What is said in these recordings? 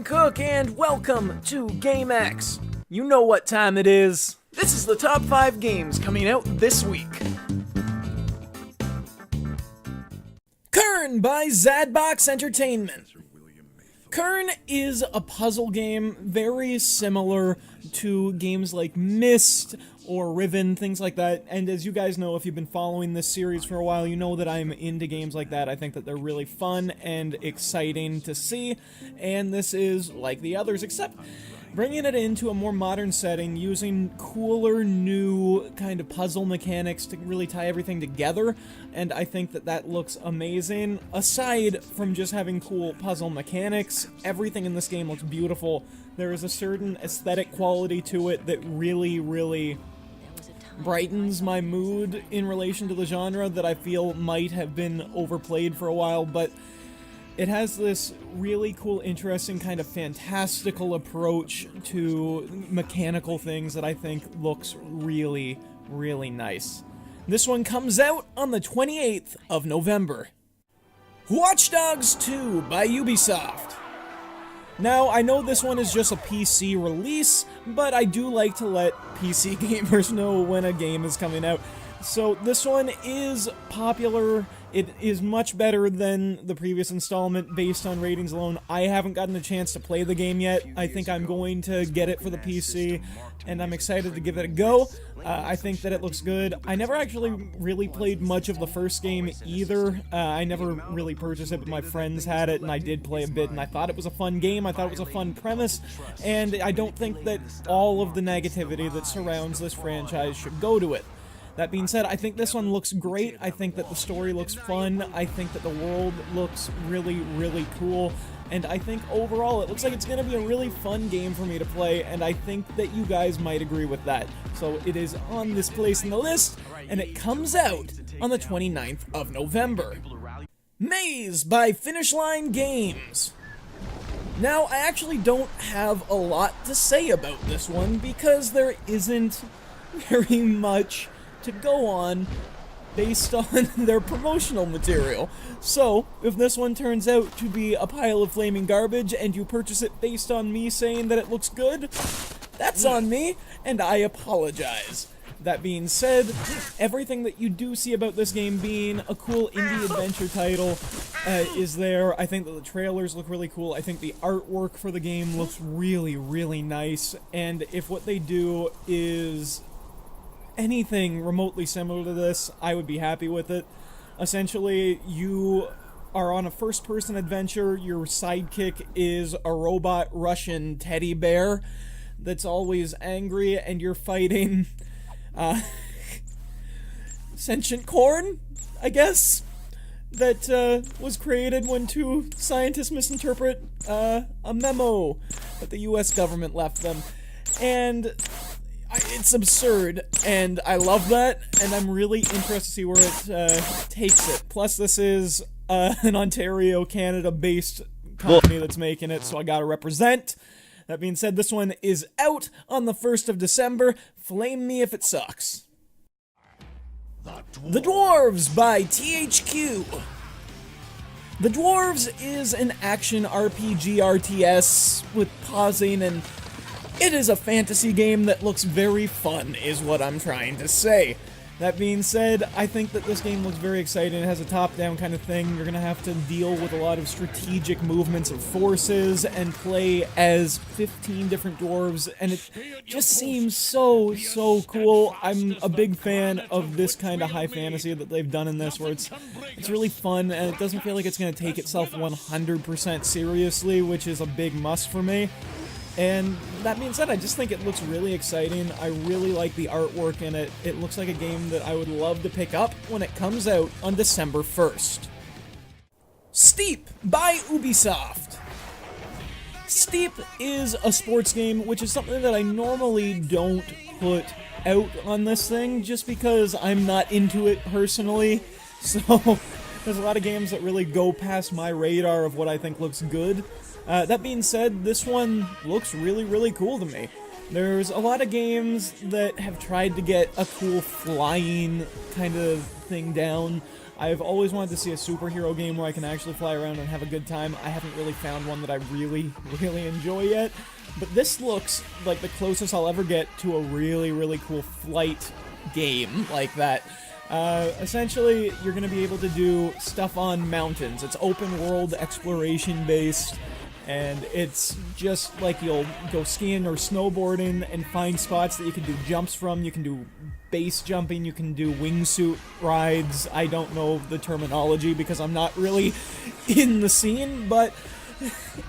I'm Cook, and welcome to GameX. You know what time it is. This is the top 5 games coming out this week. Quern by Zadbox Entertainment. Curren is a puzzle game very similar to games like Myst or Riven, things like that, and as you guys know, if you've been following this series for a while, you know that I'm into games like that. I think that they're really fun and exciting to see, and this is like the others, except bringing it into a more modern setting, using cooler, new kind of puzzle mechanics to really tie everything together, and I think that that looks amazing. Aside from just having cool puzzle mechanics, everything in this game looks beautiful. There is a certain aesthetic quality to it that really brightens my mood in relation to the genre that I feel might have been overplayed for a while, but it has this really cool, interesting, kind of fantastical approach to mechanical things that I think looks really nice. This one comes out on the 28th of November. Watch Dogs 2 by Ubisoft. Now, I know this one is just a PC release, but I do like to let PC gamers know when a game is coming out. So this one is popular. It is much better than the previous installment based on ratings alone. I haven't gotten a chance to play the game yet. I think I'm going to get it for the PC, and I'm excited to give it a go. I think that it looks good. I never actually really played much of the first game either. I never really purchased it, but my friends had it, and I did play a bit, and I thought it was a fun game. I thought it was a fun premise, and I don't think that all of the negativity that surrounds this franchise should go to it. That being said, I think this one looks great. I think that the story looks fun. I think that the world looks really cool. And I think overall it looks like it's going to be a really fun game for me to play, and I think that you guys might agree with that. So it is on this place in the list, and it comes out on the 29th of November. Maize by Finish Line Games. Now, I actually don't have a lot to say about this one because there isn't very much to go on based on their promotional material. So, if this one turns out to be a pile of flaming garbage and you purchase it based on me saying that it looks good, that's on me, and I apologize. That being said, everything that you do see about this game being a cool indie adventure title is there. I think that the trailers look really cool. I think the artwork for the game looks really nice, and if what they do is anything remotely similar to this, I would be happy with it. Essentially, you are on a first-person adventure. Your sidekick is a robot Russian teddy bear that's always angry, and you're fighting sentient Quern, I guess, that was created when 2 scientists misinterpret a memo that the US government left them. And it's absurd, and I love that, and I'm really interested to see where it takes it. Plus, this is an Ontario, Canada-based company that's making it, so I gotta represent. That being said, this one is out on the 1st of December. Flame me if it sucks. The Dwarves by THQ. The Dwarves is an action RPG RTS with pausing, and it is a fantasy game that looks very fun, is what I'm trying to say. That being said, I think that this game looks very exciting. It has a top-down kind of thing. You're going to have to deal with a lot of strategic movements of forces and play as 15 different dwarves, and it just seems so cool. I'm a big fan of this kind of high fantasy that they've done in this, where it's really fun, and it doesn't feel like it's going to take itself 100% seriously, which is a big must for me. And that being said, I just think it looks really exciting. I really like the artwork in it. It looks like a game that I would love to pick up when it comes out on December 1st. Steep by Ubisoft. Steep is a sports game, which is something that I normally don't put out on this thing, just because I'm not into it personally. So, there's a lot of games that really go past my radar of what I think looks good. That being said, this one looks really cool to me. There's a lot of games that have tried to get a cool flying kind of thing down. I've always wanted to see a superhero game where I can actually fly around and have a good time. I haven't really found one that I really enjoy yet, but this looks like the closest I'll ever get to a really cool flight game like that. Essentially, you're going to be able to do stuff on mountains. It's open world exploration based, and it's just like you'll go skiing or snowboarding and find spots that you can do jumps from. You can do base jumping, you can do wingsuit rides. I don't know the terminology because I'm not really in the scene, but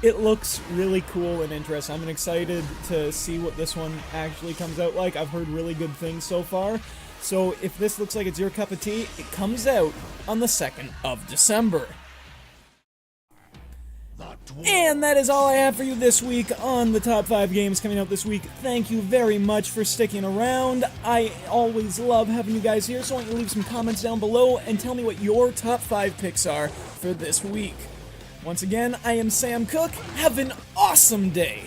it looks really cool and interesting. I'm excited to see what this one actually comes out like. I've heard really good things so far. So if this looks like it's your cup of tea, it comes out on the 2nd of December. And that is all I have for you this week on the top 5 games coming out this week. Thank you very much for sticking around. I always love having you guys here, so why don't you leave some comments down below and tell me what your top 5 picks are for this week. Once again, I am Sam Cook. Have an awesome day.